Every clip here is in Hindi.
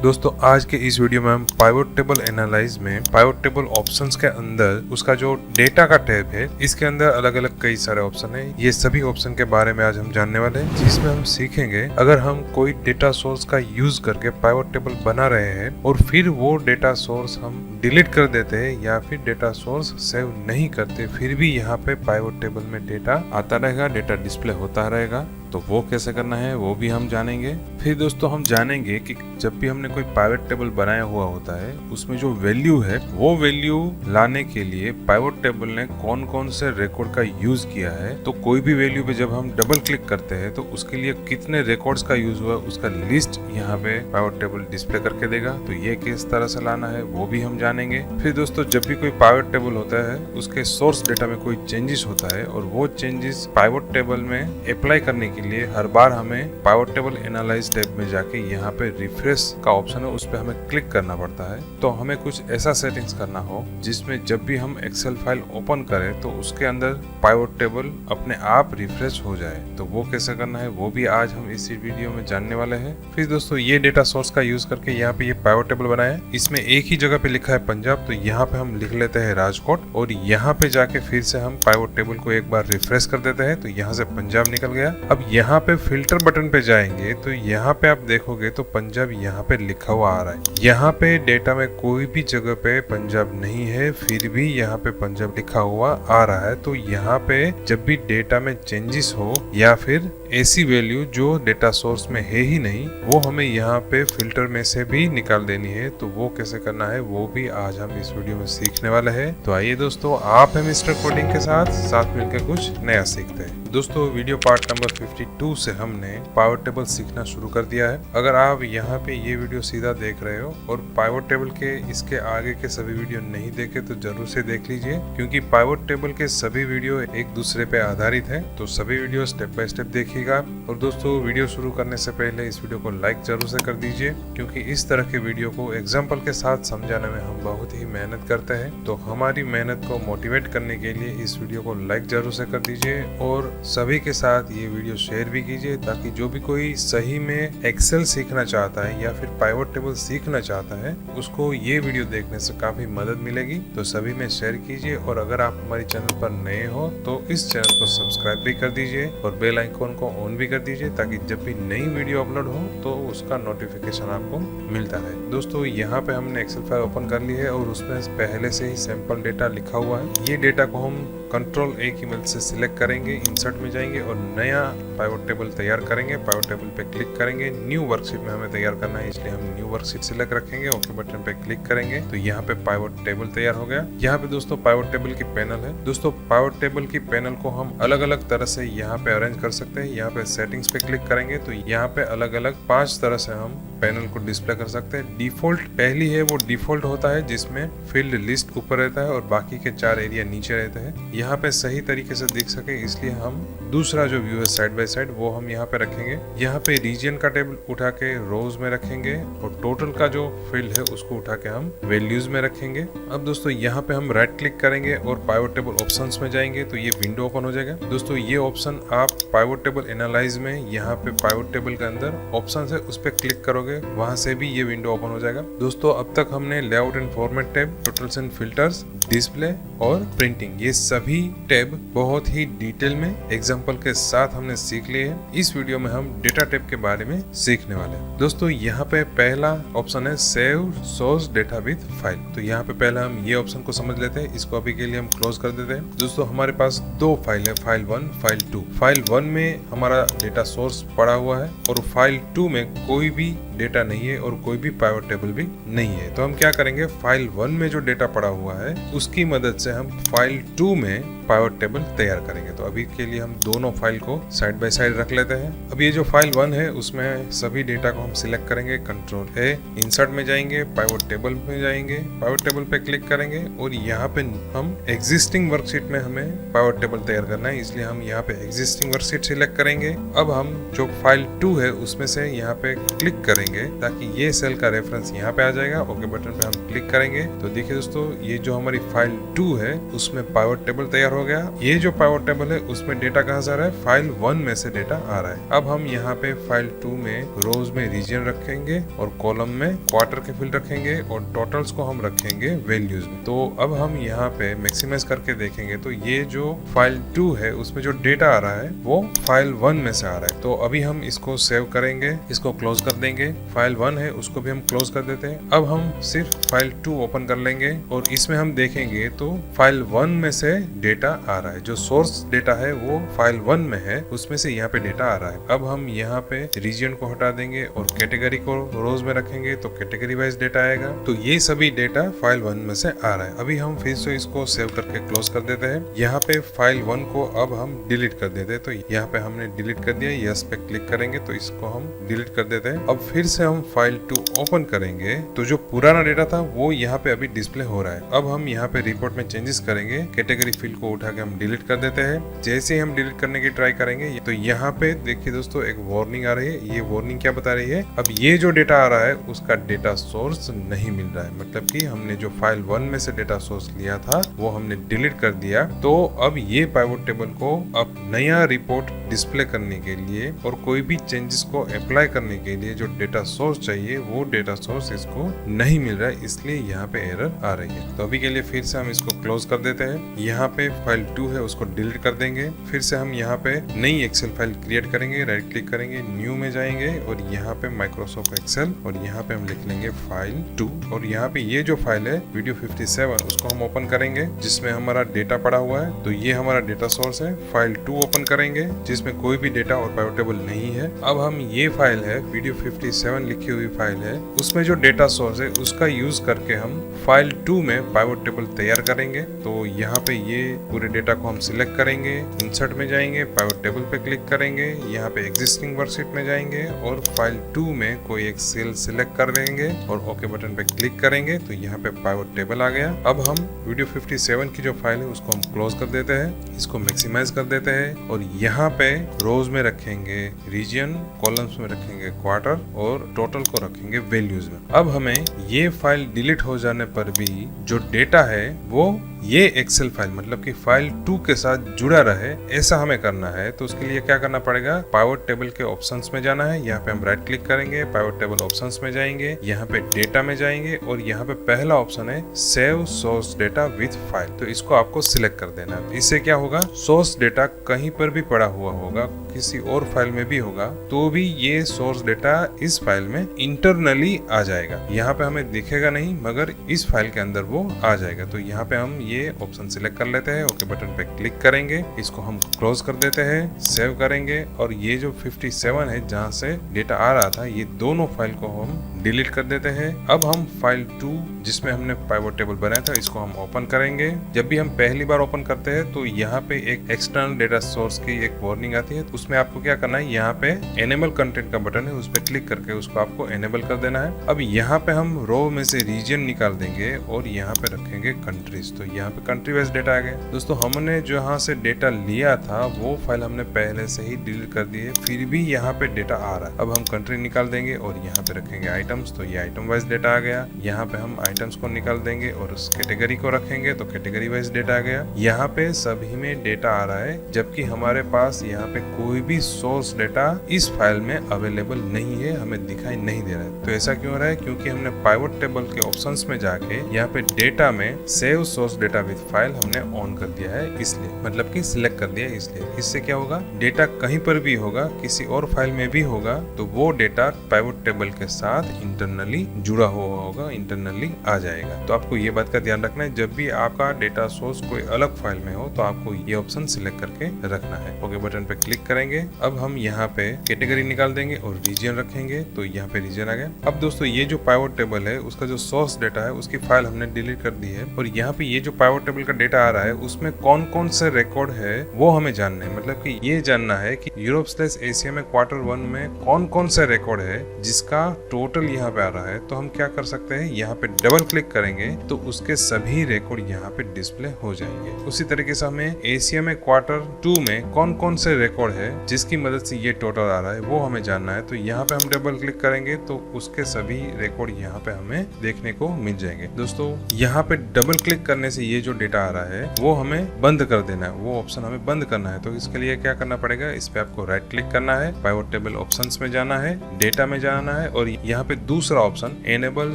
दोस्तों आज के इस वीडियो में हम पाइवट टेबल एनालाइज में पाइवट टेबल ऑप्शंस के अंदर उसका जो डेटा का टैब है इसके अंदर अलग अलग कई सारे ऑप्शन है। ये सभी ऑप्शन के बारे में आज हम जानने वाले हैं, जिसमें हम सीखेंगे अगर हम कोई डेटा सोर्स का यूज करके पाइवट टेबल बना रहे हैं और फिर वो डेटा सोर्स हम डिलीट कर देते हैं या फिर डेटा सोर्स सेव नहीं करते, फिर भी यहाँ पे पाइवट टेबल में डेटा आता रहेगा, डेटा डिस्प्ले होता रहेगा। तो वो कैसे करना है वो भी हम जानेंगे। फिर दोस्तों हम जानेंगे कि जब भी हमने कोई पाइवट टेबल बनाया हुआ होता है उसमें जो वैल्यू है वो वैल्यू लाने के लिए पाइवट टेबल ने कौन कौन से रिकॉर्ड का यूज किया है। तो कोई भी वैल्यू पे जब हम डबल क्लिक करते हैं तो उसके लिए कितने रिकॉर्ड्स का यूज हुआ उसका लिस्ट यहाँ पे पाइवट टेबल डिस्प्ले करके देगा। तो ये किस तरह से लाना है वो भी हम जानेंगे। फिर दोस्तों जब भी कोई पाइवट टेबल होता है उसके सोर्स डेटा में कोई चेंजेस होता है और वो चेंजेस पाइवट टेबल में अप्लाई करने के लिए हर बार हमें पाइवट टेबल एनालाइज टैब में जाके यहाँ पे रिफ्रेश का ऑप्शन है उस पर हमें क्लिक करना पड़ता है। तो हमें कुछ ऐसा सेटिंग्स करना हो जिसमें जब भी हम एक्सेल फाइल ओपन करें तो उसके अंदर पाइवट टेबल अपने आप रिफ्रेश हो जाए। तो वो कैसे करना है वो भी आज हम इसी वीडियो में जानने वाले हैं। फिर दोस्तों ये डेटा सोर्स का यूज करके यहाँ पे ये पाइवट टेबल बनाया है, इसमें एक ही जगह पे लिखा है पंजाब, तो यहाँ पे हम लिख लेते हैं राजकोट और यहाँ पे जाके फिर से हम पाइवट टेबल को एक बार रिफ्रेश कर देते हैं। तो यहाँ से पंजाब निकल गया। अब यहाँ पे फिल्टर बटन पे जाएंगे तो यहाँ पे आप देखोगे तो पंजाब यहाँ पे लिखा हुआ आ रहा है। यहाँ पे डेटा में कोई भी जगह पे पंजाब नहीं है, फिर भी यहाँ पे पंजाब लिखा हुआ आ रहा है। तो यहाँ पे जब भी डेटा में चेंजेस हो या फिर ऐसी वैल्यू जो डेटा सोर्स में है ही नहीं वो हमें यहाँ पे फिल्टर में से भी निकाल देनी है। तो वो कैसे करना है वो भी आज हम इस वीडियो में सीखने वाले हैं। तो आइए दोस्तों आप है मिस्टर कोडिंग के साथ मिलकर कुछ नया सीखते हैं। दोस्तों वीडियो पार्ट नंबर 52 से हमने पाइवट टेबल सीखना शुरू कर दिया है। अगर आप यहाँ पे ये वीडियो सीधा देख रहे हो और पाइवट टेबल के इसके आगे के सभी वीडियो नहीं देखे तो जरूर से देख लीजिए, क्योंकि पाइवट टेबल के सभी वीडियो एक दूसरे पे आधारित है। तो सभी वीडियो स्टेप बाय स्टेप देखिएगा। और दोस्तों वीडियो शुरू करने से पहले इस वीडियो को लाइक जरूर से कर दीजिए, क्योंकि इस तरह के वीडियो को एग्जाम्पल के साथ समझाने में हम बहुत ही मेहनत करते हैं। तो हमारी मेहनत को मोटिवेट करने के लिए इस वीडियो को लाइक जरूर से कर दीजिए और सभी के साथ ये वीडियो शेयर भी कीजिए, ताकि जो भी कोई सही में एक्सेल सीखना चाहता है या फिर पाइवट टेबल सीखना चाहता है उसको ये वीडियो देखने से काफी मदद मिलेगी। तो सभी में शेयर कीजिए और अगर आप हमारे चैनल पर नए हो तो इस चैनल को सब्सक्राइब भी कर दीजिए और बेल आइकॉन को ऑन भी कर दीजिए, ताकि जब भी नई वीडियो अपलोड हो तो उसका नोटिफिकेशन आपको मिलता रहे। दोस्तों यहाँ पे हमने एक्सेल फाइल ओपन कर ली है और उसमें पहले से ही सैंपल डेटा लिखा हुआ है। ये डेटा को हम कंट्रोल A की मदद से सिलेक्ट करेंगे, इंसर्ट में जाएंगे और नया पाइवट टेबल तैयार करेंगे। पाइवट टेबल पे क्लिक करेंगे, न्यू वर्कशीट में हमें तैयार करना है इसलिए हम न्यू वर्कशीट सिलेक्ट रखेंगे। ओके बटन पे क्लिक करेंगे तो यहाँ पे पाइवट टेबल तैयार हो गया। यहाँ पे दोस्तों पाइवट टेबल की पैनल है। दोस्तों पाइवट टेबल की पैनल को हम अलग अलग तरह से यहाँ पे अरेंज कर सकते हैं। यहाँ पे सेटिंग्स पे क्लिक करेंगे तो यहाँ पे अलग अलग 5 तरह से हम पैनल को डिस्प्ले कर सकते हैं। डिफॉल्ट पहली है वो डिफॉल्ट होता है जिसमें फील्ड लिस्ट ऊपर रहता है और बाकी के 4 एरिया नीचे रहते हैं। यहाँ पे सही तरीके से दिख सके इसलिए हम दूसरा जो व्यू है साइड बाय साइड वो हम यहाँ पे रखेंगे। यहाँ पे रीजन का टेबल उठा के रोज में रखेंगे और टोटल का जो फील्ड है उसको उठा के हम वैल्यूज में रखेंगे। अब दोस्तों यहाँ पे हम राइट क्लिक करेंगे और पाइवट टेबल ऑप्शंस में जाएंगे तो ये विंडो ओपन हो जाएगा। दोस्तों ये ऑप्शन आप पाइवट टेबल एनालाइज में यहाँ पे पाइवट टेबल के अंदर ऑप्शन है उस पर क्लिक करोगे, वहां से भी ये विंडो ओपन हो जाएगा। दोस्तों अब तक हमने layout and format tab, totals and filters, display और प्रिंटिंग ये सभी टैब बहुत ही डिटेल में एग्जांपल के साथ हमने सीख लिए हैं। इस वीडियो में हम डेटा टैब के बारे में सीखने वाले हैं। दोस्तों यहाँ पे पहला ऑप्शन है save source data with file. तो यहाँ पे पहला हम ये ऑप्शन को समझ लेते हैं। इसको अभी के लिए हम क्लोज कर देते हैं। दोस्तों हमारे पास 2 फाइल है, फाइल 1 फाइल 2। फाइल 1 में हमारा डेटा सोर्स पड़ा हुआ है और फाइल 2 में कोई भी डेटा नहीं है और कोई भी पाइवट टेबल भी नहीं है। तो हम क्या करेंगे, फाइल 1 में जो डेटा पड़ा हुआ है उसकी मदद से हम फाइल 2 में पाइवट टेबल तैयार करेंगे। तो अभी के लिए हम दोनों फाइल को साइड बाय साइड रख लेते हैं। अब ये जो फाइल 1 है उसमें सभी डेटा को हम सिलेक्ट करेंगे, कंट्रोल A, इंसर्ट में जाएंगे, पाइवट टेबल में जाएंगे, पाइवट टेबल पे क्लिक करेंगे और यहाँ पे हम एग्जिस्टिंग वर्कशीट में हमें पाइवट टेबल तैयार करना है इसलिए हम यहाँ पे एग्जिस्टिंग वर्कशीट सिलेक्ट करेंगे। अब हम जो फाइल 2 है उसमें से यहाँ पे क्लिक करेंगे लेंगे ताकि ये सेल का रेफरेंस यहाँ पे आ जाएगा। ओके बटन पे हम क्लिक करेंगे तो देखिए दोस्तों ये जो हमारी फाइल 2 है उसमें पाइवट टेबल तैयार हो गया। ये जो पाइवट टेबल है उसमें डेटा कहाँ से आ रहा है, फाइल 1 में से डेटा आ रहा है। अब हम यहाँ पे फाइल 2 में रोज में रीजन रखेंगे और कॉलम में क्वार्टर के फील्ड रखेंगे और टोटल्स को हम रखेंगे वैल्यूज में। तो अब हम यहाँ पे मैक्सिमाइज करके देखेंगे तो ये जो फाइल 2 है उसमें जो डेटा आ रहा है वो फाइल 1 में से आ रहा है। तो अभी हम इसको सेव करेंगे, इसको क्लोज कर देंगे। फाइल 1 है उसको भी हम क्लोज कर देते हैं। अब हम सिर्फ फाइल 2 ओपन कर लेंगे और इसमें हम देखेंगे तो फाइल 1 में से डेटा आ रहा है। जो सोर्स डेटा है वो फाइल 1 में है, उसमें से यहाँ पे डेटा आ रहा है। अब हम यहाँ पे रीजन को हटा देंगे और कैटेगरी को रोज में रखेंगे तो कैटेगरी वाइज डेटा आएगा। तो ये सभी डेटा फाइल 1 में से आ रहा है। अभी हम फिर से इसको सेव करके क्लोज कर देते हैं। यहाँ पे फाइल 1 को अब हम डिलीट कर देते हैं। तो यहाँ पे हमने डिलीट कर दिया, यस पे क्लिक करेंगे तो इसको हम डिलीट कर देते हैं। अब फिर से हम फाइल 2 ओपन करेंगे तो जो पुराना डेटा था वो यहाँ पे अभी डिस्प्ले हो रहा है। अब हम यहाँ पे रिपोर्ट में चेंजेस करेंगे, कैटेगरी फील्ड को उठा के हम डिलीट कर देते हैं। जैसे ही हम डिलीट करने की ट्राई करेंगे तो यहाँ पे देखिए दोस्तों एक वार्निंग आ रही है। ये वार्निंग क्या बता रही है, अब ये जो डेटा आ रहा है उसका डेटा सोर्स नहीं मिल रहा है। मतलब कि हमने जो फाइल 1 में से डेटा सोर्स लिया था वो हमने डिलीट कर दिया। तो अब ये पाइवट टेबल को अब नया रिपोर्ट डिस्प्ले करने के लिए और कोई भी चेंजेस को अप्लाई करने के लिए जो डेटा सोर्स चाहिए वो डेटा सोर्स इसको नहीं मिल रहा है, इसलिए यहाँ पे एरर आ रही है। तो अभी के लिए फिर से हम इसको क्लोज कर देते हैं। यहाँ पे फाइल 2 है उसको डिलीट कर देंगे। फिर से हम यहाँ पे नई एक्सेल फाइल क्रिएट करेंगे, राइट क्लिक करेंगे, न्यू में जाएंगे और यहाँ पे माइक्रोसॉफ्ट एक्सेल और यहाँ पे हम लिख लेंगे फाइल 2 और यहाँ पे ये जो फाइल है वीडियो 57 उसको हम ओपन करेंगे जिसमें हमारा डेटा पड़ा हुआ है। तो ये हमारा डेटा सोर्स है। फाइल 2 ओपन करेंगे जिसमें कोई भी डेटा और पाइवट टेबल नहीं है। अब हम ये फाइल है वीडियो 57 लिखी हुई फाइल है, उसमें जो डेटा सोर्स है उसका यूज करके हम फाइल 2 में पाइवट टेबल तैयार करेंगे। तो यहाँ पे ये पूरे डेटा को हम सिलेक्ट करेंगे, इंसर्ट में जाएंगे, पाइवट टेबल पे क्लिक करेंगे, यहाँ पे एग्जिस्टिंग वर्कशीट में जाएंगे और फाइल 2 में कोई एक सेल सिलेक्ट कर देंगे और ओके बटन पे क्लिक करेंगे तो यहाँ पे पाइवट टेबल आ गया। अब हम वीडियो 57 की जो फाइल है उसको हम क्लोज कर देते हैं, इसको मैक्सिमाइज कर देते हैं और यहाँ पे रोज में रखेंगे रीजन, कॉलम्स में रखेंगे क्वार्टर और टोटल को रखेंगे वैल्यूज में। अब हमें ये फाइल डिलीट हो जाने पर भी जो डेटा है वो ये एक्सेल फाइल मतलब कि फाइल 2 के साथ जुड़ा रहे, ऐसा हमें करना है। तो उसके लिए क्या करना पड़ेगा, पाइवट टेबल के ऑप्शंस में जाना है। यहाँ पे हम राइट क्लिक करेंगे, पाइवट टेबल ऑप्शंस में जाएंगे, यहाँ पे डेटा में जाएंगे और यहाँ पे पहला ऑप्शन है save source data with file. तो इसको आपको सिलेक्ट कर देना है। इससे क्या होगा, सोर्स डेटा कहीं पर भी पड़ा हुआ होगा, किसी और फाइल में भी होगा तो भी ये सोर्स डेटा इस फाइल में इंटरनली आ जाएगा। यहाँ पे हमें दिखेगा नहीं मगर इस फाइल के अंदर वो आ जाएगा। तो यहाँ पे हम ये ऑप्शन सिलेक्ट कर लेते हैं, ओके बटन पे क्लिक करेंगे, इसको हम क्लोज कर देते हैं, सेव करेंगे और ये जो 57 है जहाँ से डेटा आ रहा था ये दोनों फाइल को हम डिलीट कर देते हैं। अब हम फाइल 2 जिसमें हमने पाइवट टेबल बनाया था इसको हम ओपन करेंगे। जब भी हम पहली बार ओपन करते हैं तो यहाँ पे एक एक्सटर्नल डेटा सोर्स की एक वार्निंग आती है। तो उसमें आपको क्या करना है, यहाँ पे एनेबल कंटेंट का बटन है उस पर क्लिक करके उसको आपको एनेबल कर देना है। अब यहाँ पे हम रो में से रीजन निकाल देंगे और यहाँ पे रखेंगे कंट्रीज। तो यहाँ पे कंट्री वाइज डेटा आ गया। दोस्तों हमने जो यहाँ से डेटा लिया था वो फाइल हमने पहले से ही डिलीट कर दी है, फिर भी यहाँ पे डेटा आ रहा है। अब हम कंट्री निकाल देंगे और यहाँ पे रखेंगे आइटम्स। तो ये आइटम वाइज डेटा आ गया। यहाँ पे हम आइटम्स को निकाल देंगे और उस कैटेगरी को रखेंगे तो कैटेगरी वाइज डेटा आ गया। यहाँ पे सभी में डेटा आ रहा है जबकि हमारे पास यहाँ पे कोई भी सोर्स डेटा इस फाइल में अवेलेबल नहीं है, हमें दिखाई नहीं दे रहा है। तो ऐसा क्यों हो रहा है, क्योंकि हमने पाइवट टेबल के ऑप्शंस में जाके यहाँ पे डेटा में save source data with file हमने ऑन कर दिया है, इसलिए मतलब कि सिलेक्ट कर दिया है। इसलिए इससे क्या होगा, डेटा कहीं पर भी होगा, किसी और फाइल में भी होगा तो वो डेटा पाइवट टेबल के साथ इंटरनली जुड़ा हुआ होगा, इंटरनली आ जाएगा। तो आपको ये बात का ध्यान रखना है, जब भी आपका डेटा सोर्स कोई अलग फाइल में हो तो आपको ये ऑप्शन सिलेक्ट करके रखना है। ओके बटन पे क्लिक करेंगे। अब हम यहाँ पे कैटेगरी निकाल देंगे और रीजन रखेंगे तो यहाँ पे रीजन आ गया। अब दोस्तों ये जो पाइवट टेबल है उसका जो सोर्स डेटा है उसकी फाइल हमने डिलीट कर दी है और यहाँ पे ये जो पाइवट टेबल का डेटा आ रहा है उसमें कौन कौन से रिकॉर्ड है वो हमें जानना है। मतलब कि ये जानना है कि यूरोप/एशिया में Q1 में कौन कौन से रिकॉर्ड है जिसका टोटल यहाँ पे आ रहा है। तो हम क्या कर सकते हैं, यहाँ पे डबल क्लिक करेंगे तो उसके सभी रिकॉर्ड यहाँ पे डिस्प्ले हो जाएंगे। उसी तरीके से हमें एशिया में Q2 में कौन कौन से रिकॉर्ड है जिसकी मदद से ये टोटल आ रहा है वो हमें जानना है। तो यहाँ पे हम डबल क्लिक करेंगे तो उसके सभी रिकॉर्ड यहाँ पे हमें देखने को मिल जाएंगे। दोस्तों यहाँ पे डबल क्लिक करने से ये जो डेटा आ रहा है वो हमें बंद कर देना है, वो ऑप्शन हमें बंद करना है। तो इसके लिए क्या करना पड़ेगा, इस पे आपको राइट क्लिक करना है, पाइवट टेबल ऑप्शंस में जाना है, डेटा में जाना है और यहाँ पे दूसरा ऑप्शन एनेबल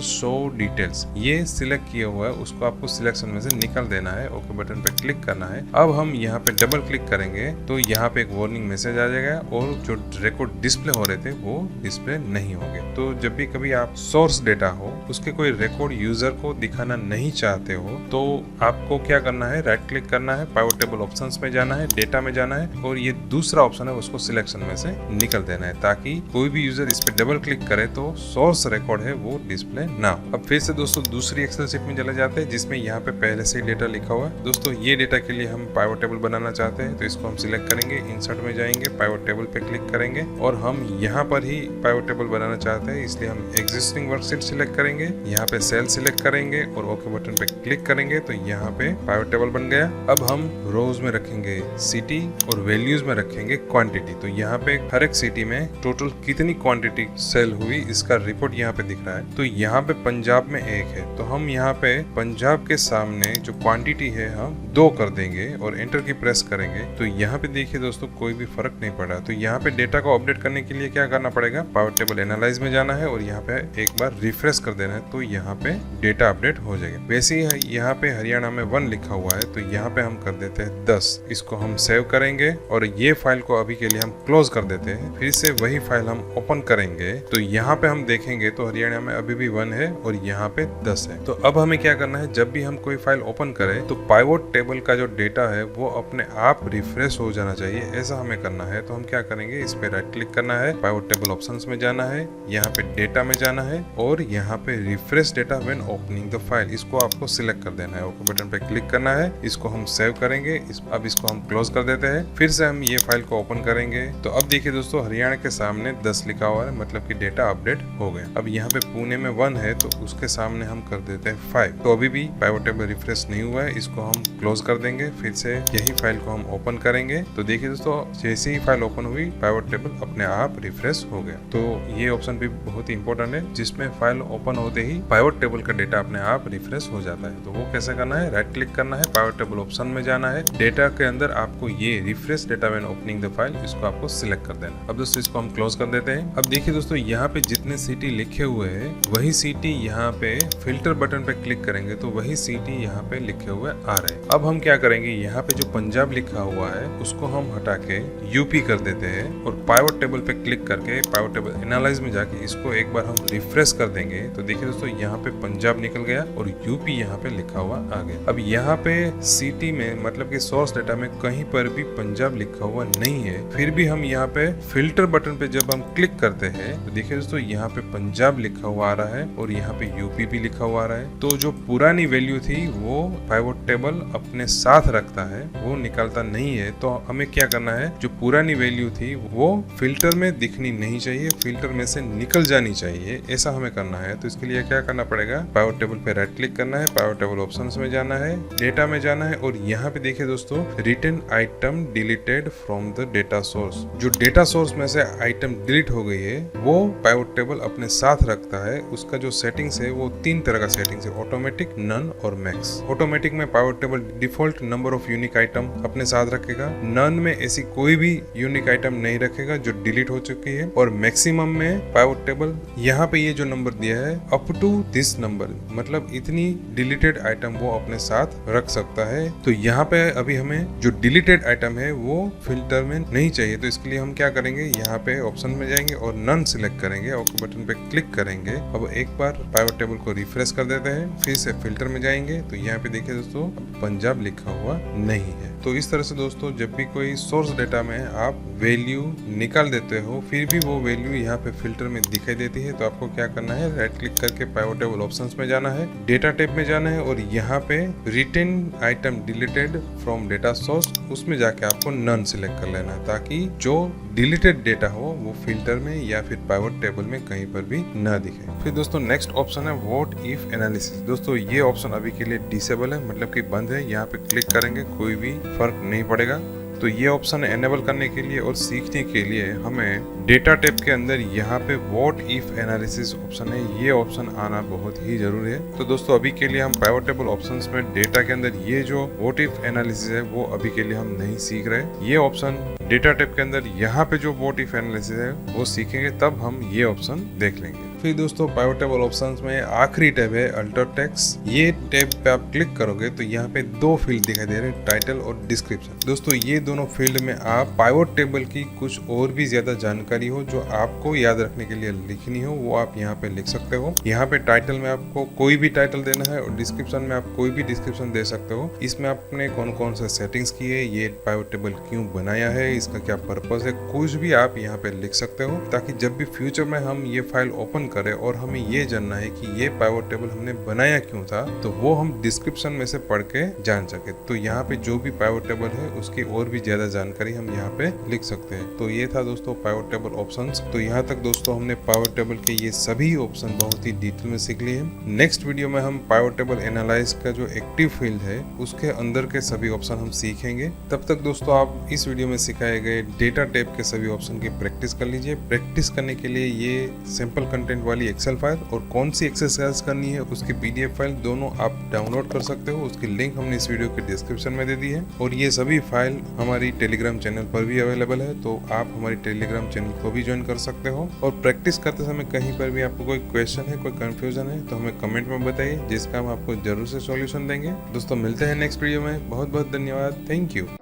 शो डिटेल्स ये सिलेक्ट किया हुआ है, उसको आपको सिलेक्शन में से निकाल देना है। ओके बटन पे क्लिक करना है। अब हम यहाँ पे डबल क्लिक करेंगे तो यहाँ पे एक वार्निंग मैसेज आ जाएगा और जो रिकॉर्ड डिस्प्ले हो रहे थे वो डिस्प्ले नहीं होंगे। तो जब भी कभी आप सोर्स डेटा हो उसके कोई रिकॉर्ड यूजर को दिखाना नहीं चाहते हो तो आपको क्या करना है, राइट क्लिक करना है, पाइवट टेबल ऑप्शंस में जाना है, डेटा में जाना है और ये दूसरा ऑप्शन है उसको सिलेक्शन में से निकल देना है ताकि कोई भी यूजर इस पे डबल क्लिक करे तो सोर्स रिकॉर्ड है वो डिस्प्ले ना हो। अब फिर से दोस्तों दूसरी एक्सेल शीट में चले जाते हैं जिसमें यहाँ पे पहले से डेटा लिखा हुआ है। दोस्तों ये डेटा के लिए हम पाइवट टेबल बनाना चाहते हैं तो इसको हम सिलेक्ट करेंगे, इंसर्ट में जाएंगे, पाइवट टेबल पे क्लिक करेंगे और हम यहाँ पर ही पाइवट टेबल बनाना चाहते हैं इसलिए हम एग्जिस्टिंग वर्कशीट सिलेक्ट करेंगे, यहाँ पे सेल सिलेक्ट करेंगे और ओके बटन पे क्लिक करेंगे तो यहाँ पे पाइवट टेबल बन गया। अब हम रोज में रखेंगे सिटी और वैल्यूज में रखेंगे क्वांटिटी। तो यहाँ पे हर एक सिटी में टोटल कितनी क्वांटिटी सेल हुई इसका रिपोर्ट यहाँ पे दिख रहा है। तो यहाँ पे पंजाब में 1 है तो हम यहाँ पे पंजाब के सामने जो क्वांटिटी है हम 2 कर देंगे और एंटर की प्रेस करेंगे। तो यहाँ पे देखिए दोस्तों कोई भी फर्क नहीं पड़ा। तो यहाँ पे डेटा को अपडेट करने के लिए क्या करना पड़ेगा, पाइवट टेबल एनालाइज में जाना है और यहाँ पे एक बार रिफ्रेश कर देना है तो यहाँ पे डेटा अपडेट हो जाएगा। वैसे ही यहाँ पे हरियाणा में 1 लिखा हुआ है तो यहाँ पे हम कर देते हैं 10। इसको हम सेव करेंगे और ये फाइल को अभी के लिए हम क्लोज कर देते हैं। फिर से वही फाइल हम ओपन करेंगे तो यहाँ पे हम देखेंगे तो हरियाणा में अभी भी 1 है और यहाँ पे 10 है। तो अब हमें क्या करना है, जब भी हम कोई फाइल ओपन करें तो पाइवट टेबल का जो डेटा है वो अपने आप रिफ्रेश हो जाना चाहिए, ऐसा हमें करना है। तो हम क्या करेंगे, इस पे राइट क्लिक करना है, पाइवट टेबल ऑप्शंस में जाना है, यहाँ पे डेटा में जाना है और यहाँ पे refresh data when opening the file इसको आपको सिलेक्ट कर देना है। ओके बटन पे क्लिक करना है, इसको हम सेव करेंगे। अब इसको हम क्लोज कर देते हैं। फिर से हम ये फाइल को ओपन करेंगे तो अब देखिए दोस्तों हरियाणा के सामने 10 लिखा हुआ है, मतलब कि डेटा अपडेट हो गया। अब यहाँ पे पुणे में 1 है तो उसके सामने हम कर देते हैं 5। तो अभी भी पाइवट टेबल रिफ्रेश नहीं हुआ है, इसको हम क्लोज कर देंगे। फिर से यही फाइल को हम ओपन करेंगे तो देखिए दोस्तों जैसे ही फाइल ओपन हुई पाइवट टेबल अपने आप रिफ्रेश हो गया। तो ये ऑप्शन भी बहुत ही इंपॉर्टेंट है जिसमें फाइल ओपन होते ही पाइवट टेबल का डेटा अपने आप रिफ्रेश हो जाता है। तो वो कैसे करना है, राइट क्लिक करना है, पाइवट टेबल ऑप्शन में जाना है, डेटा के अंदर आपको ये refresh data when opening the file इसको आपको सिलेक्ट कर देना। अब दोस्तों इसको हम क्लोज कर देते हैं। अब देखिए दोस्तों यहाँ पे जितने सिटी लिखे हुए हैं वही सिटी यहाँ पे फिल्टर बटन पे क्लिक करेंगे तो वही सिटी यहाँ पे लिखे हुए आ रहे हैं। अब हम क्या करेंगे, यहाँ पे जो पंजाब लिखा हुआ है उसको हम हटा के यूपी कर देते हैं और पाइवट टेबल पे क्लिक करके पाइवट टेबल एनालाइज में जाके इसको एक बार हम रिफ्रेश कर देंगे तो देखिए दोस्तों यहाँ पे पंजाब निकल गया और यूपी यहाँ पे लिखा हुआ आ गया। अब यहाँ पे सिटी में मतलब कि सोर्स डेटा में कहीं पर भी पंजाब लिखा हुआ नहीं है, फिर भी हम यहाँ पे फिल्टर बटन पे जब हम क्लिक करते हैं तो देखिए दोस्तों यहाँ पे पंजाब लिखा हुआ आ रहा है और यहाँ पे यूपी भी लिखा हुआ आ रहा है। तो जो पुरानी वैल्यू थी वो पाइवट टेबल अपने साथ रखता है, वो निकालता नहीं है। तो हमें क्या करना है, जो पुरानी वैल्यू थी वो फिल्टर में दिखनी नहीं चाहिए, फिल्टर में से निकल जानी चाहिए, ऐसा हमें करना है। तो इसके लिए क्या करना पड़ेगा, पाइवट टेबल पे राइट क्लिक करना है, पाइवट टेबल ऑप्शंस में जाना है, डेटा में जाना है और यहाँ पे देखिए दोस्तों written item deleted from the data source. जो डेटा सोर्स में से आइटम डिलीट हो गई है वो पाइवट टेबल अपने साथ रखता है। उसका जो सेटिंग्स है वो 3 तरह का सेटिंग्स है, ऑटोमेटिक, नन और मैक्स। ऑटोमेटिक में pivot table default number of unique item अपने साथ रखेगा, नन में ऐसी कोई भी यूनिक आइटम नहीं रखेगा जो डिलीट हो चुकी है और मैक्सिमम में पाइवट टेबल यहाँ पे ये जो नंबर दिया है अप टू दिस नंबर, मतलब इतनी डिलीटेड आइटम वो अपने साथ रख सकता है। तो यहाँ पे अभी हमें जो डिलीटेड आइटम है वो फिल्टर में नहीं चाहिए। तो इसके लिए हम क्या करेंगे, यहाँ पे ऑप्शन में जाएंगे और नन सिलेक्ट करेंगे, ओके बटन पे क्लिक करेंगे। अब एक बार पाइवट टेबल को रिफ्रेश कर देते हैं, फिर से फिल्टर में जाएंगे तो यहाँ पे देखिए दोस्तों पंजाब लिखा हुआ नहीं है। तो इस तरह से दोस्तों जब भी कोई सोर्स डेटा में आप वैल्यू निकाल देते हो फिर भी वो वैल्यू यहाँ पे फिल्टर में दिखाई देती है, तो आपको क्या करना है, राइट क्लिक करके पाइवट टेबल ऑप्शंस में जाना है, डेटा टैब में जाना है और यहाँ पे written item deleted from data source उसमें जाके आपको नन सिलेक्ट कर लेना है, ताकि जो डिलीटेड डेटा हो वो फिल्टर में या फिर पाइवट टेबल में कहीं पर भी ना दिखे। फिर दोस्तों नेक्स्ट ऑप्शन है व्हाट इफ एनालिसिस। दोस्तों ये ऑप्शन अभी के लिए डिसेबल है, मतलब कि बंद है। यहाँ पे क्लिक करेंगे कोई भी फर्क नहीं पड़ेगा। तो ये ऑप्शन एनेबल करने के लिए और सीखने के लिए हमें डेटा टैब के अंदर यहाँ पे व्हाट इफ एनालिसिस ऑप्शन है, ये ऑप्शन आना बहुत ही जरूरी है। तो दोस्तों अभी के लिए हम पाइवट टेबल ऑप्शंस में डेटा के अंदर ये जो व्हाट इफ एनालिसिस है वो अभी के लिए हम नहीं सीख रहे। ये ऑप्शन डेटा टैब के अंदर यहाँ पे जो व्हाट इफ एनालिसिस है वो सीखेंगे, तब हम ये ऑप्शन देख लेंगे। फिर दोस्तों पाइवट टेबल ऑप्शंस में आखिरी टैब है अल्टर टेक्स्ट। ये टैब पे आप क्लिक करोगे तो यहाँ पे दो फील्ड दिखाई दे रहे हैं, टाइटल और डिस्क्रिप्शन। दोस्तों ये दोनों फील्ड में आप पाइवट टेबल की कुछ और भी ज्यादा जानकारी हो जो आपको याद रखने के लिए लिखनी हो वो आप यहाँ पे लिख सकते हो। यहाँ पे टाइटल में आपको कोई भी टाइटल देना है और डिस्क्रिप्शन में आप कोई भी डिस्क्रिप्शन दे सकते हो। इसमें आपने कौन कौन से सेटिंग्स की है, ये पाइवट टेबल क्यों बनाया है, इसका क्या पर्पस है, कुछ भी आप यहाँ पे लिख सकते हो, ताकि जब भी फ्यूचर में हम ये फाइल ओपन करें और हमें ये जानना है कि ये पाइवट टेबल हमने बनाया क्यों था, तो वो हम डिस्क्रिप्शन में से पढ़ के जान सके। तो यहाँ पे जो भी पाइवट टेबल है उसकी और भी ज्यादा जानकारी हम यहाँ पे लिख सकते हैं। तो ये था दोस्तों पाइवट टेबल ऑप्शंस। तो यहाँ तक दोस्तों हमने पाइवट टेबल के ये सभी ऑप्शन बहुत ही डिटेल में सीख लिए हैं। नेक्स्ट वीडियो में हम पाइवट टेबल एनालाइज का जो एक्टिव फील्ड है उसके अंदर के सभी ऑप्शन हम सीखेंगे। तब तक दोस्तों आप इस वीडियो में सिखाए गए डेटा टैब के सभी ऑप्शन की प्रैक्टिस कर लीजिए। प्रैक्टिस करने के लिए ये सिंपल कंटेंट वाली एक्सेल फाइल और कौन सी एक्सरसाइज करनी है उसकी पीडीएफ फाइल दोनों आप डाउनलोड कर सकते हो। उसकी लिंक हमने इस वीडियो के डिस्क्रिप्शन में दे दी है और ये सभी फाइल हमारी टेलीग्राम चैनल पर भी अवेलेबल है, तो आप हमारी टेलीग्राम चैनल को भी ज्वाइन कर सकते हो। और प्रैक्टिस करते समय कहीं पर भी आपको कोई क्वेश्चन है, कोई कंफ्यूजन है तो हमें कमेंट में बताइए, जिसका हम आपको जरूर से सॉल्यूशन देंगे। दोस्तों मिलते हैं नेक्स्ट वीडियो में। बहुत बहुत धन्यवाद। Thank you.